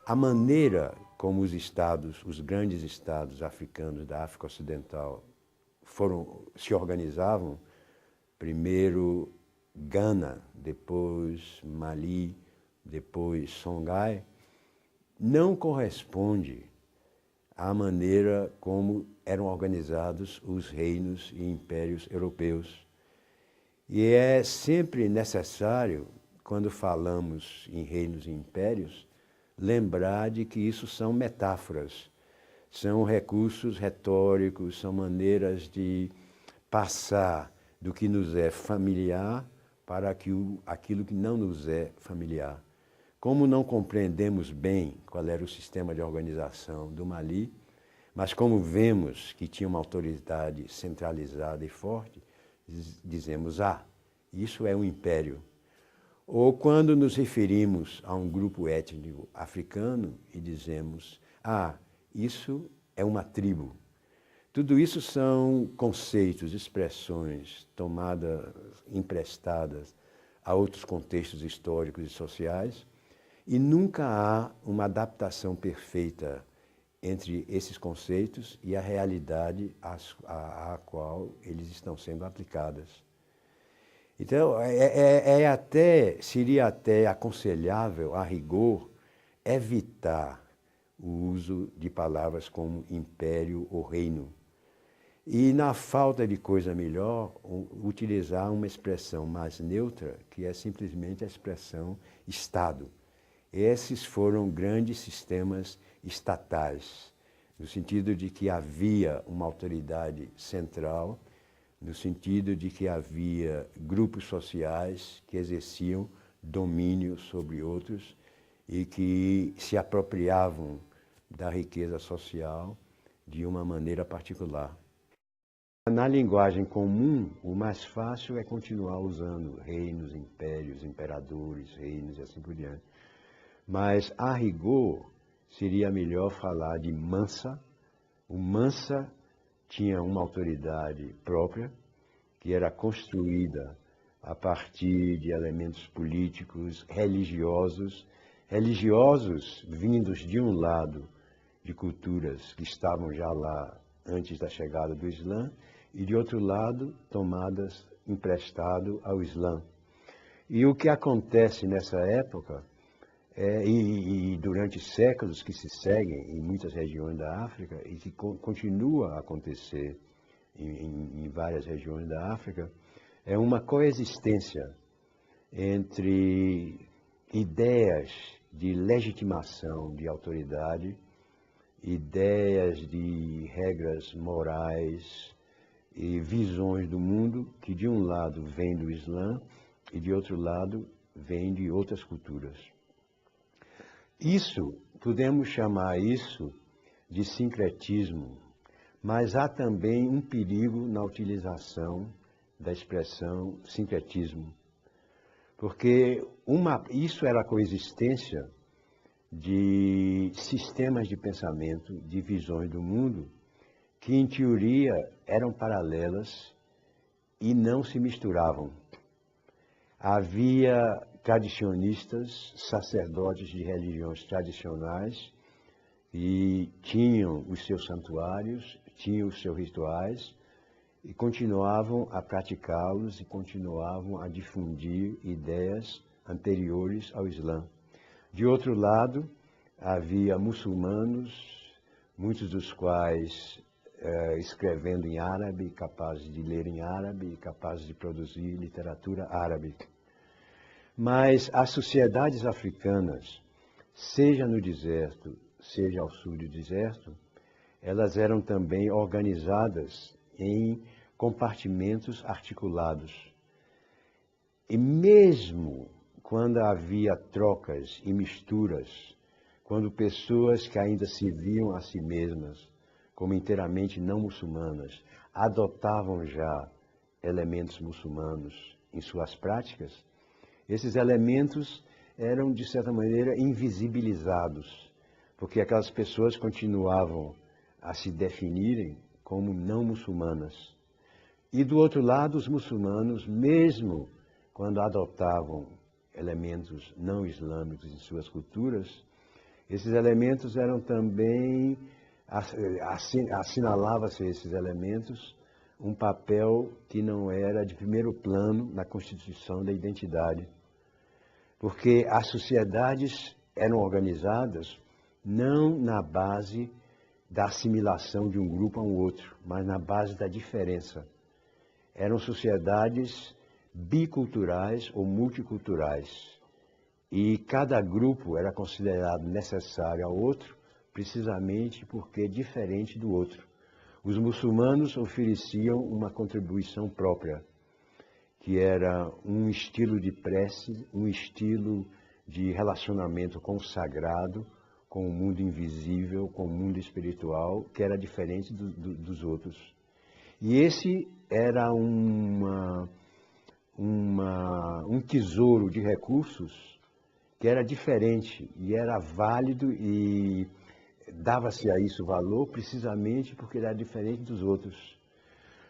A maneira como os estados, os grandes estados africanos da África Ocidental se organizavam, primeiro Gana, depois Mali, depois Songhai, não corresponde à maneira como eram organizados os reinos e impérios europeus. E é sempre necessário, quando falamos em reinos e impérios, lembrar de que isso são metáforas, são recursos retóricos, são maneiras de passar do que nos é familiar para aquilo que não nos é familiar. Como não compreendemos bem qual era o sistema de organização do Mali, mas como vemos que tinha uma autoridade centralizada e forte, dizemos, isso é um império. Ou quando nos referimos a um grupo étnico africano e dizemos, isso é uma tribo. Tudo isso são conceitos, expressões tomadas, emprestadas a outros contextos históricos e sociais, e nunca há uma adaptação perfeita entre esses conceitos e a realidade à qual eles estão sendo aplicadas. Então, seria até aconselhável, a rigor, evitar o uso de palavras como império ou reino. E, na falta de coisa melhor, utilizar uma expressão mais neutra, que é simplesmente a expressão Estado. Esses foram grandes sistemas estatais, no sentido de que havia uma autoridade central, no sentido de que havia grupos sociais que exerciam domínio sobre outros e que se apropriavam da riqueza social de uma maneira particular. Na linguagem comum, o mais fácil é continuar usando reinos, impérios, imperadores, reinos e assim por diante. Mas, a rigor, seria melhor falar de Mansa. O Mansa tinha uma autoridade própria, que era construída a partir de elementos políticos, religiosos vindos de um lado de culturas que estavam já lá antes da chegada do Islã, e de outro lado, tomadas emprestado ao Islã. E o que acontece nessa época, e durante séculos que se seguem em muitas regiões da África, e que continua a acontecer em várias regiões da África, é uma coexistência entre ideias de legitimação de autoridade, ideias de regras morais e visões do mundo que de um lado vêm do Islã e de outro lado vêm de outras culturas. Podemos chamar isso de sincretismo, mas há também um perigo na utilização da expressão sincretismo, porque isso era a coexistência de sistemas de pensamento, de visões do mundo, que em teoria eram paralelas e não se misturavam. Havia tradicionistas, sacerdotes de religiões tradicionais, e tinham os seus santuários, tinham os seus rituais, e continuavam a praticá-los e continuavam a difundir ideias anteriores ao Islã. De outro lado, havia muçulmanos, muitos dos quais escrevendo em árabe, capazes de ler em árabe, capazes de produzir literatura árabe. Mas as sociedades africanas, seja no deserto, seja ao sul do deserto, elas eram também organizadas em compartimentos articulados. E mesmo quando havia trocas e misturas, quando pessoas que ainda se viam a si mesmas como inteiramente não muçulmanas, adotavam já elementos muçulmanos em suas práticas, esses elementos eram, de certa maneira, invisibilizados, porque aquelas pessoas continuavam a se definirem como não muçulmanas. E, do outro lado, os muçulmanos, mesmo quando adotavam elementos não islâmicos em suas culturas, Esses elementos eram também, assinalava-se esses elementos, um papel que não era de primeiro plano na constituição da identidade. Porque as sociedades eram organizadas não na base da assimilação de um grupo a um outro, mas na base da diferença. Eram sociedades biculturais ou multiculturais. E cada grupo era considerado necessário ao outro, precisamente porque é diferente do outro. Os muçulmanos ofereciam uma contribuição própria, que era um estilo de prece, um estilo de relacionamento com o sagrado, com o mundo invisível, com o mundo espiritual, que era diferente dos outros. E esse era um tesouro de recursos que era diferente e era válido e dava-se a isso valor precisamente porque era diferente dos outros.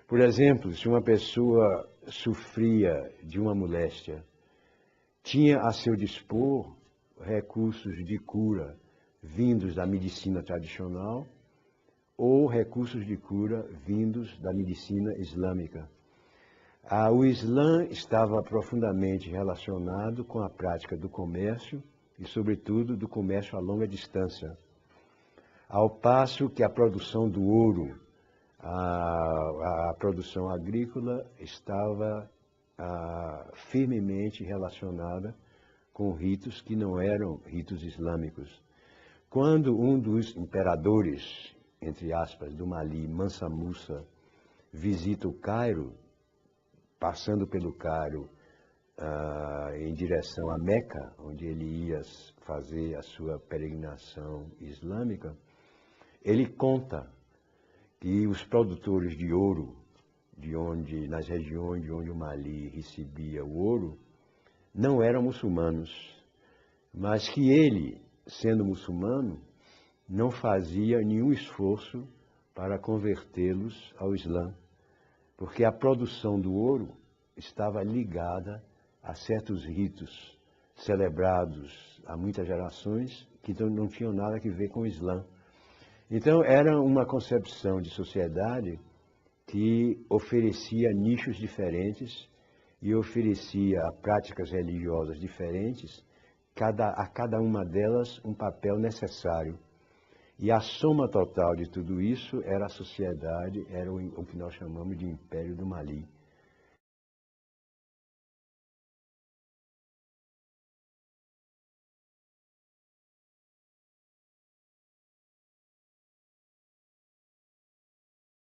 Por exemplo, se uma pessoa sofria de uma moléstia, tinha a seu dispor recursos de cura vindos da medicina tradicional ou recursos de cura vindos da medicina islâmica. O Islã estava profundamente relacionado com a prática do comércio e, sobretudo, do comércio a longa distância. Ao passo que a produção do ouro, a produção agrícola estava firmemente relacionada com ritos que não eram ritos islâmicos. Quando um dos imperadores, entre aspas, do Mali, Mansa Musa, visita o Cairo, passando pelo Cairo em direção a Meca, onde ele ia fazer a sua peregrinação islâmica, ele conta que os produtores de ouro, nas regiões de onde o Mali recebia o ouro, não eram muçulmanos, mas que ele, sendo muçulmano, não fazia nenhum esforço para convertê-los ao Islã, porque a produção do ouro estava ligada a certos ritos celebrados há muitas gerações que não tinham nada a ver com o Islã. Então, era uma concepção de sociedade que oferecia nichos diferentes e oferecia práticas religiosas diferentes, a cada uma delas um papel necessário. E a soma total de tudo isso era a sociedade, era o que nós chamamos de Império do Mali.